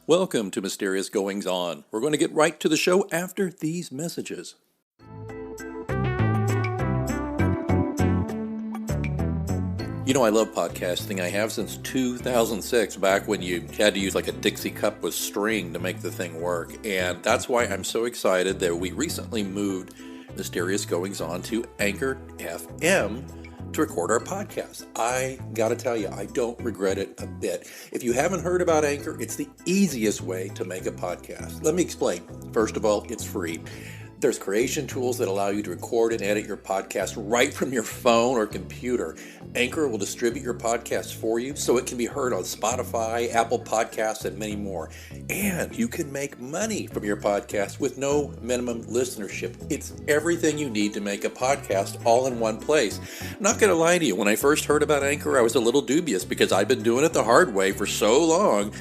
Welcome to Mysterious Goings On. We're going to get right to the show after these messages. You know, I love podcasting. I have since 2006, back when you had to use like a Dixie cup with string to make the thing work. And that's why I'm so excited that we recently moved Mysterious Goings On to Anchor FM to record our podcast. I gotta tell you, I don't regret it a bit. If you haven't heard about Anchor, it's the easiest way to make a podcast. Let me explain. First of all, it's free. There's creation tools that allow you to record and edit your podcast right from your phone or computer. Anchor will distribute your podcast for you so it can be heard on Spotify, Apple Podcasts, and many more. And you can make money from your podcast with no minimum listenership. It's everything you need to make a podcast all in one place. I'm not going to lie to you, when I first heard about Anchor, I was a little dubious because I've been doing it the hard way for so long.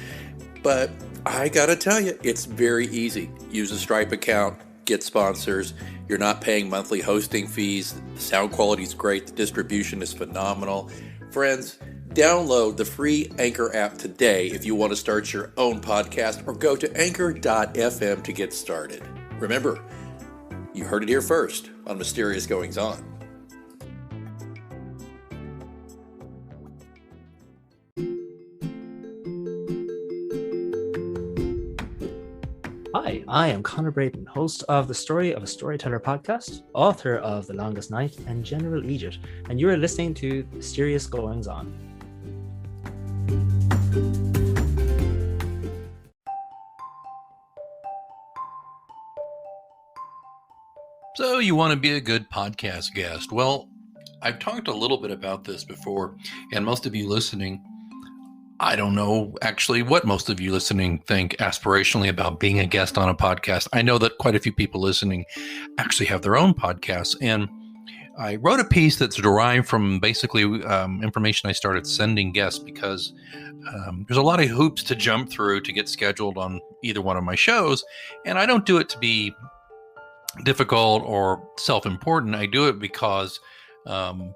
But I got to tell you, it's very easy. Use a Stripe account. Get sponsors. You're not paying monthly hosting fees. The sound quality is great. The distribution is phenomenal. Friends, download the free Anchor app today if you want to start your own podcast, or go to anchor.fm to get started. Remember, you heard it here first on Mysterious Goings On. Hi, I am Connor Braden, host of the Story of a Storyteller podcast, author of The Longest Night and General Egypt, and you are listening to Mysterious Goings On. So you want to be a good podcast guest? Well, I've talked a little bit about this before, and most of you listening, I don't know actually what most of you listening think aspirationally about being a guest on a podcast. I know that quite a few people listening actually have their own podcasts. And I wrote a piece that's derived from basically information I started sending guests because there's a lot of hoops to jump through to get scheduled on either one of my shows. And I don't do it to be difficult or self-important. I do it because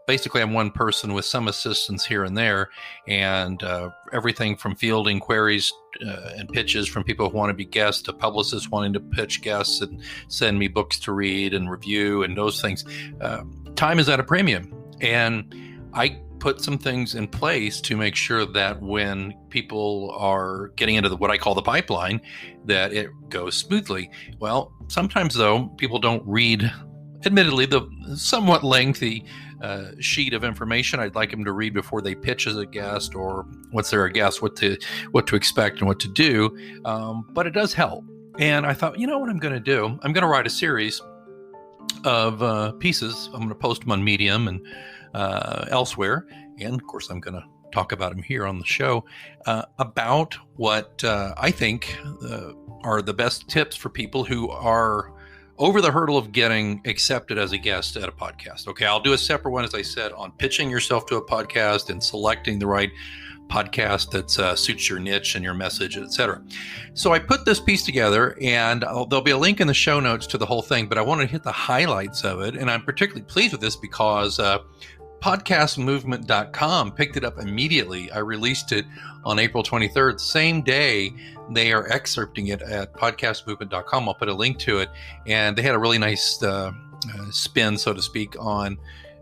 basically, I'm one person with some assistance here and there, and everything from fielding queries and pitches from people who want to be guests to publicists wanting to pitch guests and send me books to read and review and those things. Time is at a premium, and I put some things in place to make sure that when people are getting into what I call the pipeline, that it goes smoothly. Well, sometimes though, people don't read, admittedly, the somewhat lengthy sheet of information I'd like them to read before they pitch as a guest, or once they're a guest, what to expect and what to do. But it does help. And I thought, you know what I'm going to do? I'm going to write a series of pieces. I'm going to post them on Medium and elsewhere. And of course, I'm going to talk about them here on the show about what I think are the best tips for people who are over the hurdle of getting accepted as a guest at a podcast. Okay, I'll do a separate one, as I said, on pitching yourself to a podcast and selecting the right podcast that suits your niche and your message, etc. So I put this piece together, and there'll be a link in the show notes to the whole thing, but I want to hit the highlights of it. And I'm particularly pleased with this because podcastmovement.com picked it up immediately. I released it on April 23rd. Same day, they are excerpting it at podcastmovement.com. I'll put a link to it. And they had a really nice spin, so to speak, on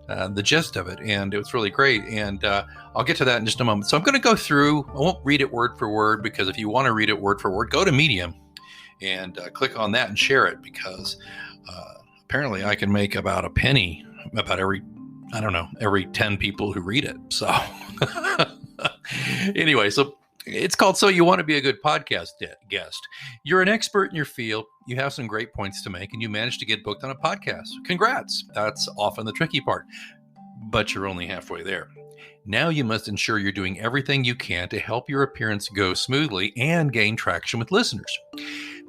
the gist of it. And it was really great. And I'll get to that in just a moment. So I'm going to go through. I won't read it word for word, because if you want to read it word for word, go to Medium and click on that and share it, because apparently I can make about a penny about every 10 people who read it. So anyway, so it's called So You Want to Be a Good Podcast Guest. You're an expert in your field. You have some great points to make, and you managed to get booked on a podcast. Congrats. That's often the tricky part, but you're only halfway there. Now you must ensure you're doing everything you can to help your appearance go smoothly and gain traction with listeners.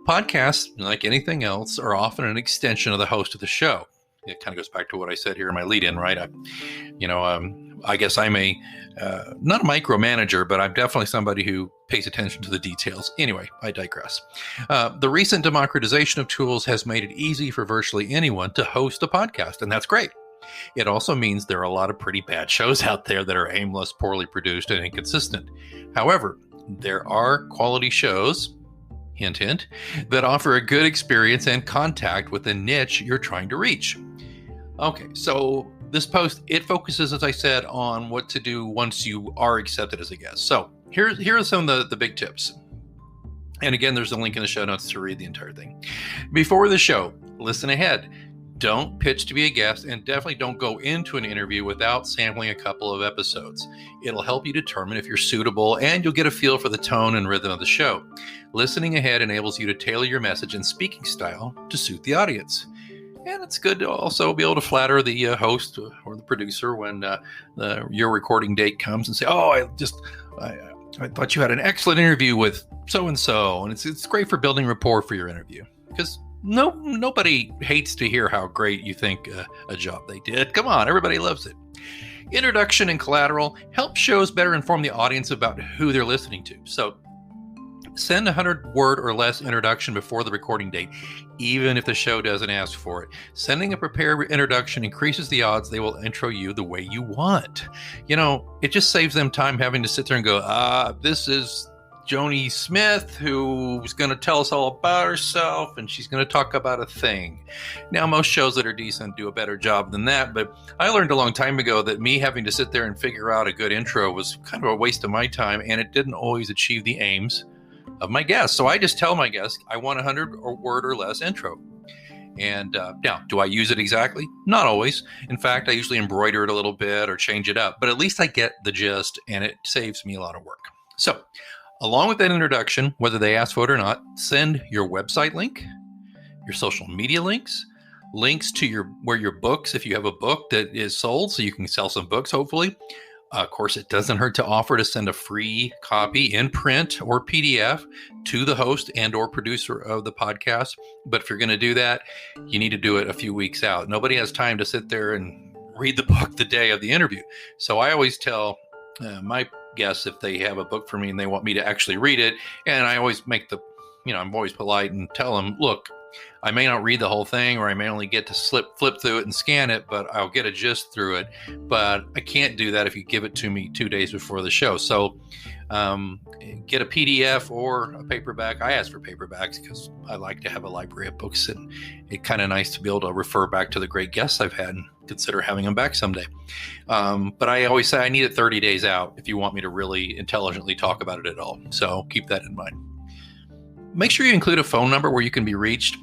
Podcasts, like anything else, are often an extension of the host of the show. It kind of goes back to what I said here in my lead-in, right? I guess I'm not a micromanager, but I'm definitely somebody who pays attention to the details. Anyway, I digress. The recent democratization of tools has made it easy for virtually anyone to host a podcast, and that's great. It also means there are a lot of pretty bad shows out there that are aimless, poorly produced, and inconsistent. However, there are quality shows, hint, hint, that offer a good experience and contact with the niche you're trying to reach. Okay, so this post, it focuses, as I said, on what to do once you are accepted as a guest. So here are some of the big tips. And again, there's a link in the show notes to read the entire thing. Before the show, listen ahead. Don't pitch to be a guest, and definitely don't go into an interview without sampling a couple of episodes. It'll help you determine if you're suitable, and you'll get a feel for the tone and rhythm of the show. Listening ahead enables you to tailor your message and speaking style to suit the audience. And it's good to also be able to flatter the host or the producer when your recording date comes and say, "Oh, I thought you had an excellent interview with so-and-so." And it's great for building rapport for your interview, because nobody hates to hear how great you think a job they did. Come on, everybody loves it. Introduction and collateral help shows better inform the audience about who they're listening to. So send a 100-word or less introduction before the recording date, even if the show doesn't ask for it. Sending a prepared introduction increases the odds they will intro you the way you want. It just saves them time having to sit there and go, this is Joni Smith, who's going to tell us all about herself, and she's going to talk about a thing. Now, most shows that are decent do a better job than that, but I learned a long time ago that me having to sit there and figure out a good intro was kind of a waste of my time, and it didn't always achieve the aims of my guests. So I just tell my guests, I want a 100-word or less intro. And now, do I use it exactly? Not always. In fact, I usually embroider it a little bit or change it up, but at least I get the gist, and it saves me a lot of work. So, along with that introduction, whether they ask for it or not, send your website link, your social media links to where your books, if you have a book that is sold, so you can sell some books, hopefully. Of course, it doesn't hurt to offer to send a free copy in print or PDF to the host and or producer of the podcast. But if you're going to do that, you need to do it a few weeks out. Nobody has time to sit there and read the book the day of the interview. So I always tell my guests if they have a book for me and they want me to actually read it, and I always I'm always polite and tell them, look, I may not read the whole thing, or I may only get to flip through it and scan it, but I'll get a gist through it. But I can't do that if you give it to me 2 days before the show. So get a PDF or a paperback. I ask for paperbacks because I like to have a library of books, and it's kind of nice to be able to refer back to the great guests I've had and consider having them back someday. But I always say I need it 30 days out if you want me to really intelligently talk about it at all. So keep that in mind. Make sure you include a phone number where you can be reached.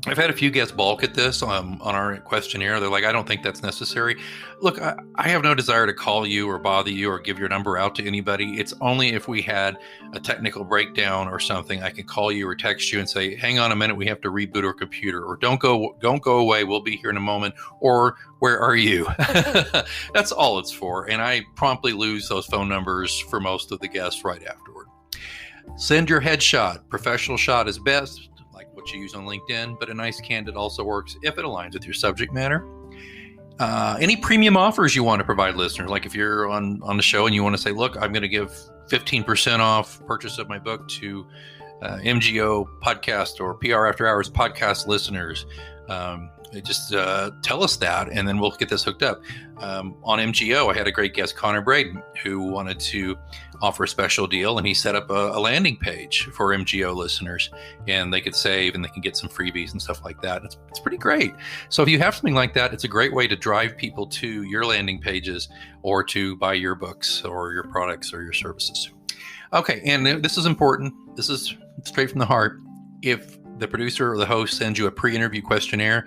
I've had a few guests balk at this on our questionnaire. They're like, I don't think that's necessary. Look, I have no desire to call you or bother you or give your number out to anybody. It's only if we had a technical breakdown or something, I can call you or text you and say, hang on a minute, we have to reboot our computer, or don't go away, we'll be here in a moment, or where are you? That's all it's for. And I promptly lose those phone numbers for most of the guests right afterward. Send your headshot. Professional shot is best, like what you use on LinkedIn, but a nice candid also works if it aligns with your subject matter. Any premium offers you want to provide listeners, like if you're on the show and you want to say, look, I'm going to give 15% off purchase of my book to MGO podcast or PR After Hours podcast listeners. Just tell us that, and then we'll get this hooked up. On MGO, I had a great guest, Connor Braden, who wanted to offer a special deal, and he set up a landing page for MGO listeners, and they could save and they can get some freebies and stuff like that. It's pretty great. So if you have something like that, it's a great way to drive people to your landing pages or to buy your books or your products or your services. Okay, and this is important. This is straight from the heart. If the producer or the host sends you a pre-interview questionnaire,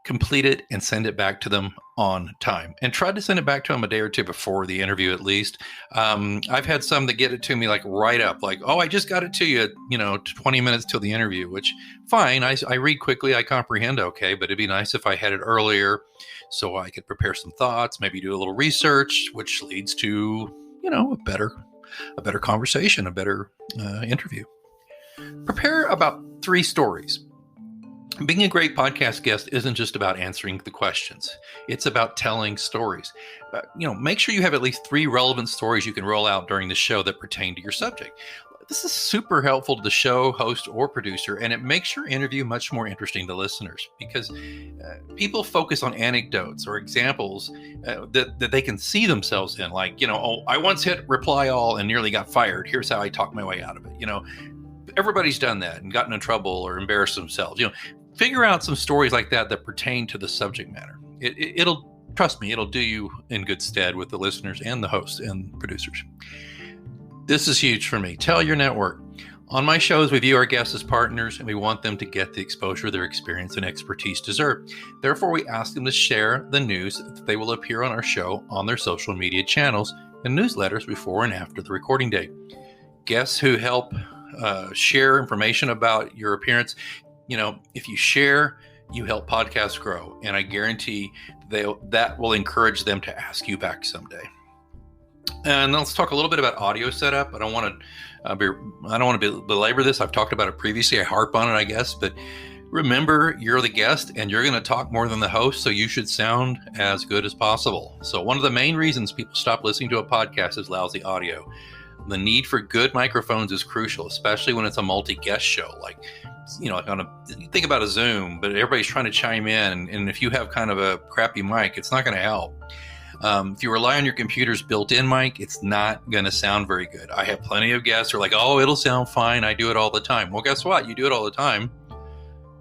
complete it and send it back to them on time, and try to send it back to them a day or two before the interview at least. I've had some that get it to me like right up, like, oh, I just got it to you, 20 minutes till the interview, which fine. I read quickly, I comprehend okay, but it'd be nice if I had it earlier so I could prepare some thoughts, maybe do a little research, which leads to, a better conversation, a better interview. Prepare about 3 stories. Being a great podcast guest isn't just about answering the questions. It's about telling stories. Make sure you have at least 3 relevant stories you can roll out during the show that pertain to your subject. This is super helpful to the show, host, or producer, and it makes your interview much more interesting to listeners because people focus on anecdotes or examples that they can see themselves in. Like, I once hit reply all and nearly got fired. Here's how I talked my way out of it. Everybody's done that and gotten in trouble or embarrassed themselves. Figure out some stories like that pertain to the subject matter. It'll, trust me, it'll do you in good stead with the listeners and the hosts and producers. This is huge for me. Tell your network. On my shows, we view our guests as partners, and we want them to get the exposure their experience and expertise deserve. Therefore, we ask them to share the news that they will appear on our show on their social media channels and newsletters before and after the recording date. Guests who help share information about your appearance, if you share, you help podcasts grow, and I guarantee that will encourage them to ask you back someday. And let's talk a little bit about audio setup. I don't want to belabor this. I've talked about it previously. I harp on it, I guess. But remember, you're the guest, and you're going to talk more than the host, so you should sound as good as possible. So one of the main reasons people stop listening to a podcast is lousy audio. The need for good microphones is crucial, especially when it's a multi-guest show. Like, think about a Zoom, but everybody's trying to chime in, and if you have kind of a crappy mic, it's not going to help. If you rely on your computer's built-in mic, it's not going to sound very good. I have plenty of guests who are like, oh, it'll sound fine. I do it all the time. Well, guess what? You do it all the time,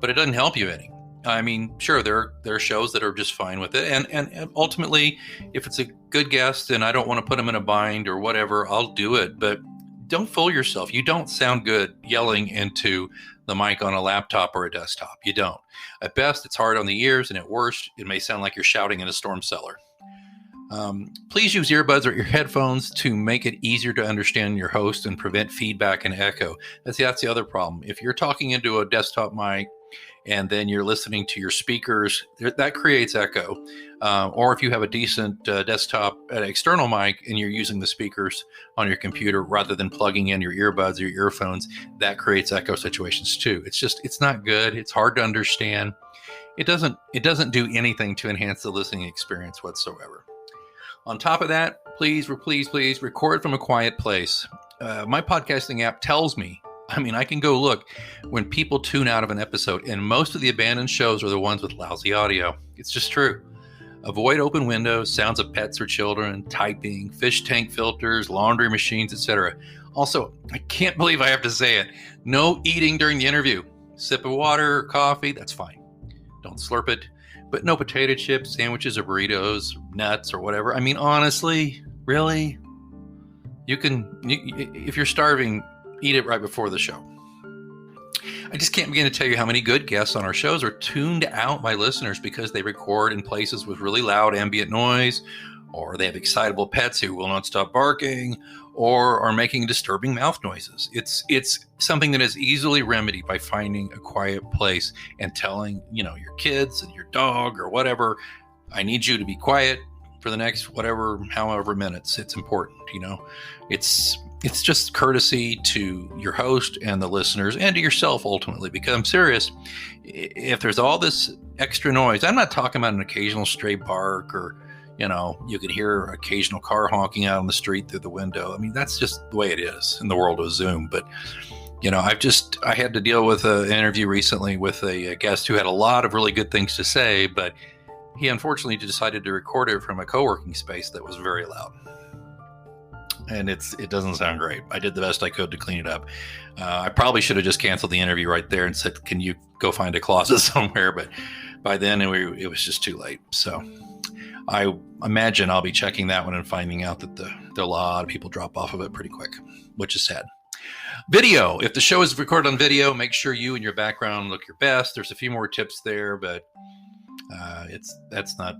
but it doesn't help you any. I mean, sure, there are shows that are just fine with it. And ultimately, if it's a good guest and I don't want to put them in a bind or whatever, I'll do it. But don't fool yourself. You don't sound good yelling into the mic on a laptop or a desktop. You don't. At best, it's hard on the ears, and at worst, it may sound like you're shouting in a storm cellar. Please use earbuds or your headphones to make it easier to understand your host and prevent feedback and echo. That's the other problem. If you're talking into a desktop mic and then you're listening to your speakers, that creates echo. Or if you have a decent desktop external mic and you're using the speakers on your computer rather than plugging in your earbuds or your earphones, that creates echo situations too. It's not good. It's hard to understand. It doesn't do anything to enhance the listening experience whatsoever. On top of that, please record from a quiet place. My podcasting app tells me, I can go look when people tune out of an episode, and most of the abandoned shows are the ones with lousy audio. It's just true. Avoid open windows, sounds of pets or children, typing, fish tank filters, laundry machines, etc. Also, I can't believe I have to say it, no eating during the interview. Sip of water or coffee, that's fine. Don't slurp it. But no potato chips, sandwiches, or burritos, nuts, or whatever. Honestly, really? If you're starving, eat it right before the show. I just can't begin to tell you how many good guests on our shows are tuned out by listeners because they record in places with really loud ambient noise, or they have excitable pets who will not stop barking, or are making disturbing mouth noises. It's something that is easily remedied by finding a quiet place and telling, your kids and your dog or whatever, I need you to be quiet for the next however minutes. It's important, It's just courtesy to your host and the listeners and to yourself ultimately, because I'm serious. If there's all this extra noise, I'm not talking about an occasional stray bark or you can hear occasional car honking out on the street through the window. That's just the way it is in the world of Zoom. But, I had to deal with an interview recently with a guest who had a lot of really good things to say, but he unfortunately decided to record it from a co-working space that was very loud. And it doesn't sound great. I did the best I could to clean it up. I probably should have just canceled the interview right there and said, can you go find a closet somewhere? But by then it was just too late. So I imagine I'll be checking that one and finding out that a lot of people drop off of it pretty quick, which is sad. Video. If the show is recorded on video, make sure you and your background look your best. There's a few more tips there, but that's not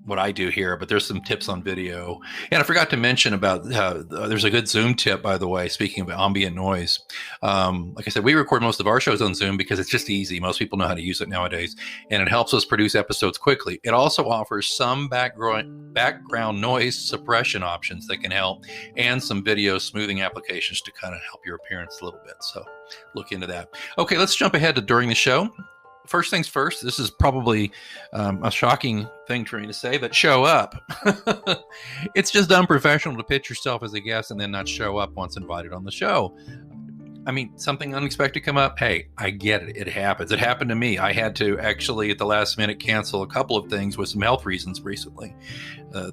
what I do here, but there's some tips on video. And I forgot to mention about there's a good Zoom tip, by the way, speaking of ambient noise. Like I said, we record most of our shows on Zoom because it's just easy. Most people know how to use it nowadays, and it helps us produce episodes quickly. It also offers some background noise suppression options that can help, and some video smoothing applications to kind of help your appearance a little bit. So look into that. Okay, let's jump ahead to during the show. First things first, this is probably a shocking thing for me to say, but show up. It's just unprofessional to pitch yourself as a guest and then not show up once invited on the show. I mean, something unexpected come up. Hey, I get it. It happens. It happened to me. I had to actually at the last minute cancel a couple of things with some health reasons recently.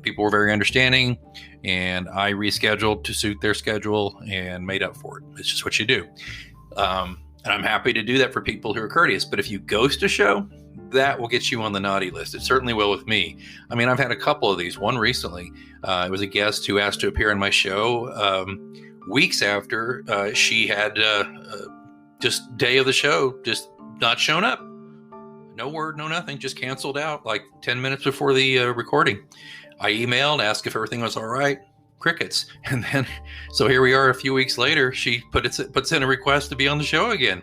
People were very understanding, and I rescheduled to suit their schedule and made up for it. It's just what you do. And I'm happy to do that for people who are courteous. But if you ghost a show, that will get you on the naughty list. It certainly will with me. I mean, I've had a couple of these. One recently, it was a guest who asked to appear on my show weeks after she had just day of the show, just not shown up. No word, no nothing, just canceled out like 10 minutes before the recording. I emailed, asked if everything was all right. Crickets. And then, so here we are a few weeks later, she puts in a request to be on the show again.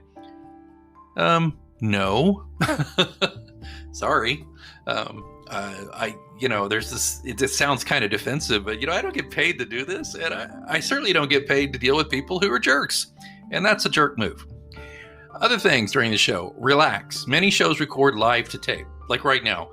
No. Sorry. There's this, it just sounds kind of defensive, but I don't get paid to do this. And I certainly don't get paid to deal with people who are jerks. And that's a jerk move. Other things during the show, relax. Many shows record live to tape, like right now.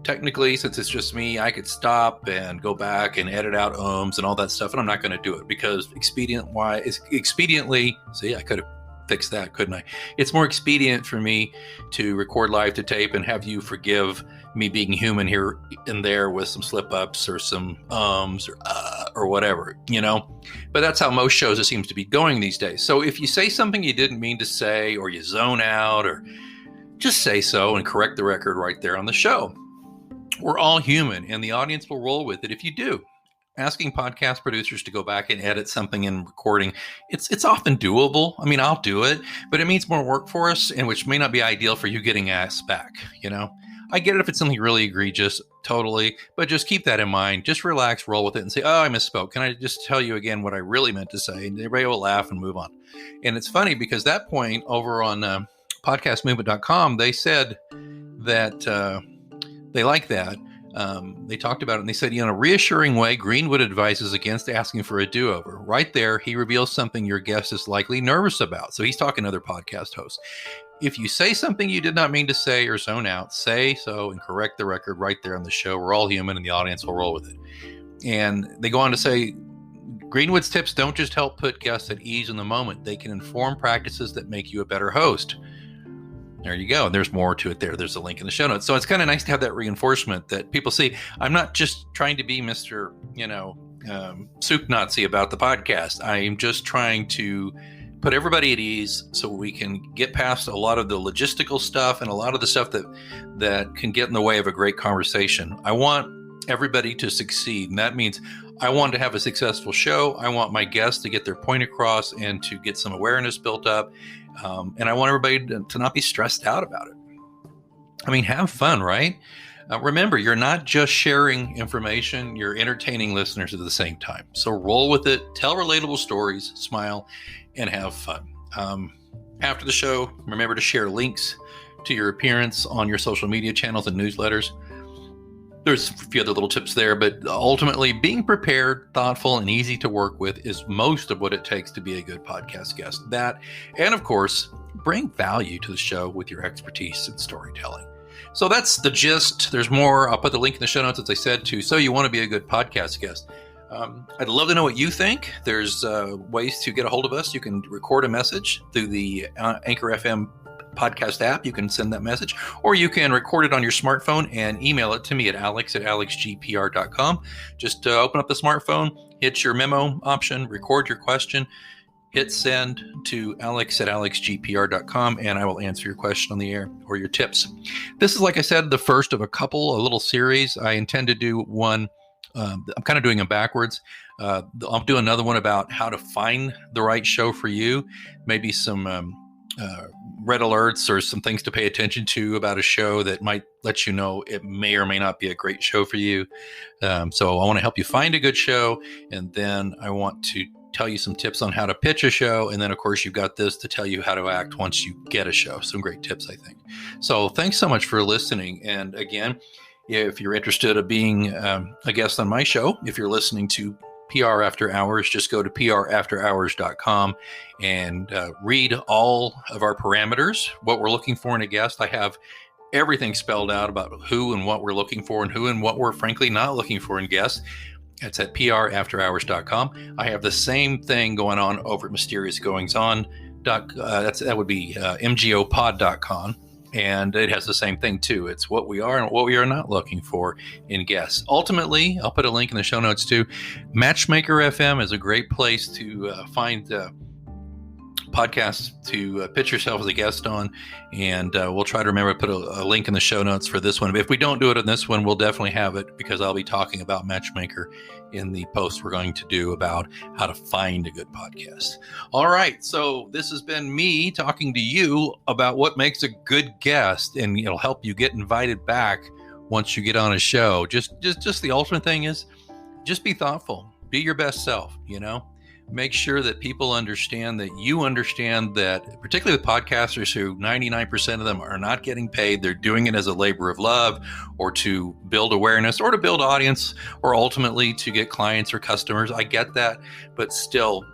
Technically, since it's just me, I could stop and go back and edit out ums and all that stuff, and I'm not going to do it because expediently, see, I could have fixed that, couldn't I? It's more expedient for me to record live to tape and have you forgive me being human here and there with some slip ups or some ums or whatever, but that's how most shows it seems to be going these days. So if you say something you didn't mean to say, or you zone out, or just say so and correct the record right there on the show. We're all human, and the audience will roll with it if you do. Asking podcast producers to go back and edit something in recording, it's often doable. I mean, I'll do it, but it means more work for us, and which may not be ideal for you getting asked back, I get it if it's something really egregious, totally, but just keep that in mind. Just relax, roll with it, and say, oh, I misspoke. Can I just tell you again what I really meant to say? And everybody will laugh and move on. And it's funny because that point over on podcastmovement.com, they said that they like that. They talked about it and they said, in a reassuring way, Greenwood advises against asking for a do-over. Right there, he reveals something your guest is likely nervous about. So he's talking to other podcast hosts. If you say something you did not mean to say or zone out, say so and correct the record right there on the show. We're all human and the audience will roll with it. And they go on to say, Greenwood's tips don't just help put guests at ease in the moment. They can inform practices that make you a better host. There you go. There's more to it there. There's a link in the show notes. So it's kind of nice to have that reinforcement that people see. I'm not just trying to be Mr. Soup Nazi about the podcast. I'm just trying to put everybody at ease so we can get past a lot of the logistical stuff and a lot of the stuff that can get in the way of a great conversation. I want everybody to succeed. And that means I want to have a successful show. I want my guests to get their point across and to get some awareness built up. And I want everybody to not be stressed out about it. I mean, have fun, right? Remember, you're not just sharing information, you're entertaining listeners at the same time. So roll with it, tell relatable stories, smile, and have fun. After the show, remember to share links to your appearance on your social media channels and newsletters. There's a few other little tips there, but ultimately being prepared, thoughtful, and easy to work with is most of what it takes to be a good podcast guest. That, and of course, bring value to the show with your expertise in storytelling. So that's the gist. There's more. I'll put the link in the show notes, as I said, to So You Want to Be a Good Podcast Guest. I'd love to know what you think. There's ways to get a hold of us. You can record a message through the Anchor FM podcast app. You can send that message, or you can record it on your smartphone and email it to me at alex@alexgpr.com. Just open up the smartphone, hit your memo option, record your question, hit send to alex@alexgpr.com, and I will answer your question on the air or your tips. This is, like I said, the first of a little series. I intend to do one. I'm kind of doing them backwards. I'll do another one about how to find the right show for you, maybe some red alerts or some things to pay attention to about a show that might let you know it may or may not be a great show for you. So I want to help you find a good show, and then I want to tell you some tips on how to pitch a show. And then, of course, you've got this to tell you how to act once you get a show. Some great tips, I think. So thanks so much for listening. And again, if you're interested in being a guest on my show, if you're listening to PR After Hours, just go to prafterhours.com and read all of our parameters, what we're looking for in a guest. I have everything spelled out about who and what we're looking for and who and what we're frankly not looking for in guests. It's at prafterhours.com. I have the same thing going on over at mysteriousgoingson. That would be mgopod.com. And it has the same thing, too. It's what we are and what we are not looking for in guests. Ultimately, I'll put a link in the show notes, too. Matchmaker FM is a great place to find podcasts to pitch yourself as a guest on. And we'll try to remember to put a link in the show notes for this one. But if we don't do it in this one, we'll definitely have it, because I'll be talking about Matchmaker in the post we're going to do about how to find a good podcast. All right. So this has been me talking to you about what makes a good guest, and it'll help you get invited back once you get on a show. Just the ultimate thing is just be thoughtful, be your best self, Make sure that people understand that you understand that, particularly with podcasters who 99% of them are not getting paid. They're doing it as a labor of love, or to build awareness, or to build audience, or ultimately to get clients or customers. I get that, but still,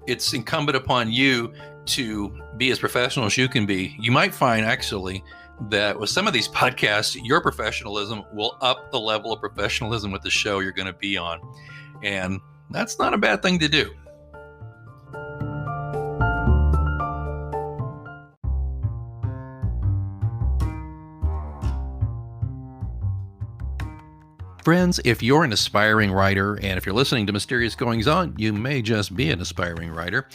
it's incumbent upon you to be as professional as you can be. You might find actually that with some of these podcasts, your professionalism will up the level of professionalism with the show you're going to be on. And that's not a bad thing to do. Friends, if you're an aspiring writer, and if you're listening to Mysterious Goings On, you may just be an aspiring writer.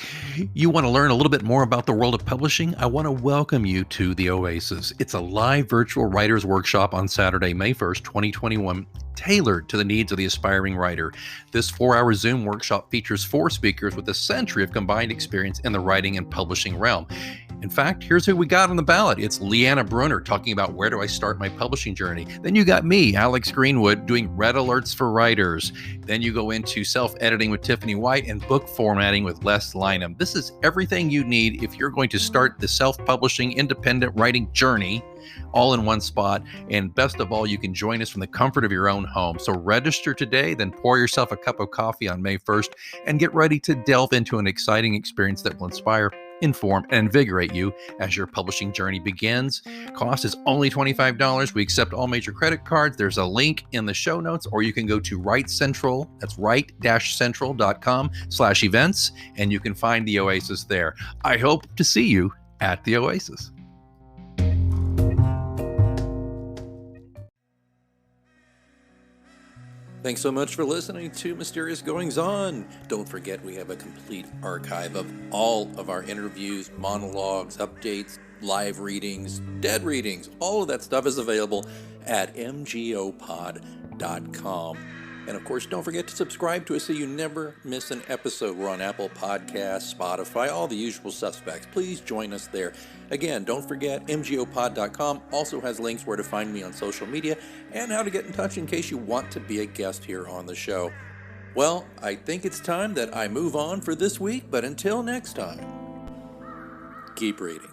You want to learn a little bit more about the world of publishing? I want to welcome you to The Oasis. It's a live virtual writers workshop on Saturday, May 1st, 2021, tailored to the needs of the aspiring writer. This 4-hour Zoom workshop features 4 speakers with a century of combined experience in the writing and publishing realm. In fact, here's who we got on the ballot. It's Leanna Brunner talking about where do I start my publishing journey. Then you got me, Alex Greenwood, doing red alerts for writers. Then you go into self-editing with Tiffany White and book formatting with Les Lynham. This is everything you need if you're going to start the self-publishing independent writing journey, all in one spot. And best of all, you can join us from the comfort of your own home. So register today, then pour yourself a cup of coffee on May 1st and get ready to delve into an exciting experience that will inspire, inform, and invigorate you as your publishing journey begins. Cost is only $25. We accept all major credit cards. There's a link in the show notes, or you can go to Write Central. That's write-central.com/events, and you can find the Oasis there. I hope to see you at the Oasis. Thanks so much for listening to Mysterious Goings On. Don't forget, we have a complete archive of all of our interviews, monologues, updates, live readings, dead readings. All of that stuff is available at mgopod.com. And of course, don't forget to subscribe to us so you never miss an episode. We're on Apple Podcasts, Spotify, all the usual suspects. Please join us there. Again, don't forget, mgopod.com also has links where to find me on social media and how to get in touch in case you want to be a guest here on the show. Well, I think it's time that I move on for this week, but until next time, keep reading.